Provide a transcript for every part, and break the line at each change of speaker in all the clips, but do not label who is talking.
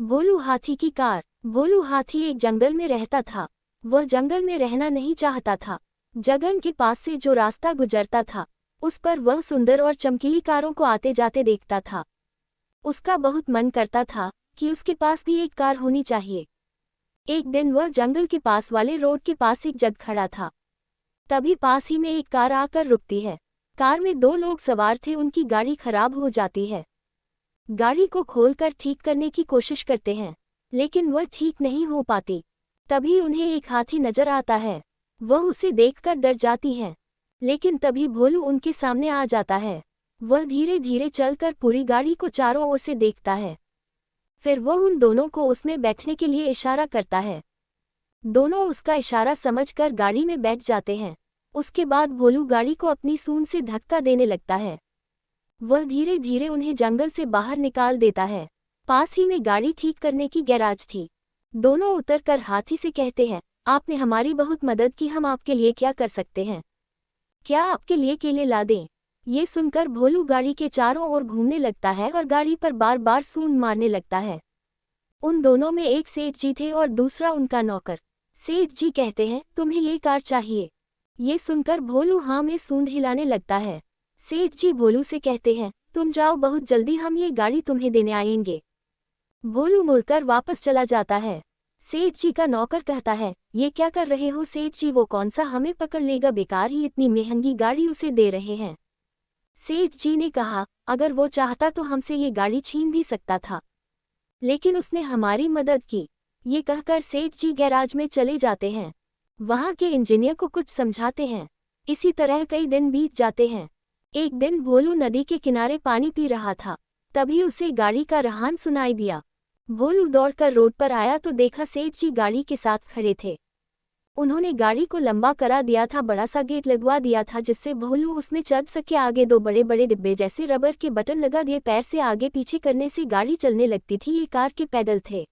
भोलू हाथी की कार। भोलू हाथी एक जंगल में रहता था। वह जंगल में रहना नहीं चाहता था। जंगल के पास से जो रास्ता गुजरता था उस पर वह सुंदर और चमकीली कारों को आते जाते देखता था। उसका बहुत मन करता था कि उसके पास भी एक कार होनी चाहिए। एक दिन वह जंगल के पास वाले रोड के पास एक जग खड़ा था। तभी पास ही में एक कार आकर रुकती है। कार में दो लोग सवार थे। उनकी गाड़ी खराब हो जाती है। गाड़ी को खोलकर ठीक करने की कोशिश करते हैं, लेकिन वह ठीक नहीं हो पाती। तभी उन्हें एक हाथी नजर आता है। वह उसे देखकर डर जाती हैं, लेकिन तभी भोलू उनके सामने आ जाता है। वह धीरे धीरे चलकर पूरी गाड़ी को चारों ओर से देखता है। फिर वह उन दोनों को उसमें बैठने के लिए इशारा करता है। दोनों उसका इशारा समझकर गाड़ी में बैठ जाते हैं। उसके बाद भोलू गाड़ी को अपनी सूंड से धक्का देने लगता है। वह धीरे धीरे उन्हें जंगल से बाहर निकाल देता है। पास ही में गाड़ी ठीक करने की गैराज थी। दोनों उतरकर हाथी से कहते हैं, आपने हमारी बहुत मदद की, हम आपके लिए क्या कर सकते हैं? क्या आपके लिए केले ला दें? ये सुनकर भोलू गाड़ी के चारों ओर घूमने लगता है और गाड़ी पर बार बार सूंड मारने लगता है। उन दोनों में एक सेठ जी थे और दूसरा उनका नौकर। सेठ जी कहते हैं, तुम्हें ये कार चाहिए? ये सुनकर भोलू हाँ में सूंड हिलाने लगता है। सेठ जी भोलू से कहते हैं, तुम जाओ, बहुत जल्दी हम ये गाड़ी तुम्हें देने आएंगे। भोलू मुड़कर वापस चला जाता है। सेठ जी का नौकर कहता है, ये क्या कर रहे हो सेठ जी? वो कौन सा हमें पकड़ लेगा, बेकार ही इतनी महंगी गाड़ी उसे दे रहे हैं। सेठ जी ने कहा, अगर वो चाहता तो हमसे ये गाड़ी छीन भी सकता था, लेकिन उसने हमारी मदद की। ये कहकर सेठ जी गैराज में चले जाते हैं। वहां के इंजीनियर को कुछ समझाते हैं। इसी तरह कई दिन बीत जाते हैं। एक दिन भोलू नदी के किनारे पानी पी रहा था। तभी उसे गाड़ी का रहान सुनाई दिया। भोलू दौड़कर रोड पर आया तो देखा सेठ जी गाड़ी के साथ खड़े थे। उन्होंने गाड़ी को लंबा करा दिया था, बड़ा सा गेट लगवा दिया था जिससे भोलू उसमें चढ़ सके। आगे दो बड़े बड़े डिब्बे जैसे रबर के बटन लगा दिए। पैर से आगे पीछे करने से गाड़ी चलने लगती थी। ये कार के पैडल थे।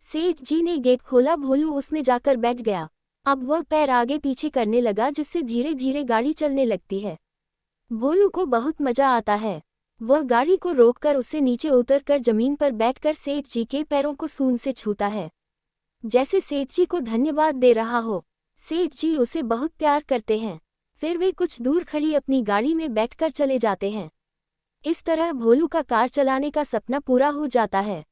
सेठ जी ने गेट खोला, भोलू उसमें जाकर बैठ गया। अब वह पैर आगे पीछे करने लगा जिससे धीरे धीरे गाड़ी चलने लगती है। भोलू को बहुत मजा आता है। वह गाड़ी को रोककर उससे नीचे उतरकर जमीन पर बैठकर सेठ जी के पैरों को सूंड से छूता है, जैसे सेठ जी को धन्यवाद दे रहा हो। सेठ जी उसे बहुत प्यार करते हैं। फिर वे कुछ दूर खड़ी अपनी गाड़ी में बैठकर चले जाते हैं। इस तरह भोलू का कार चलाने का सपना पूरा हो जाता है।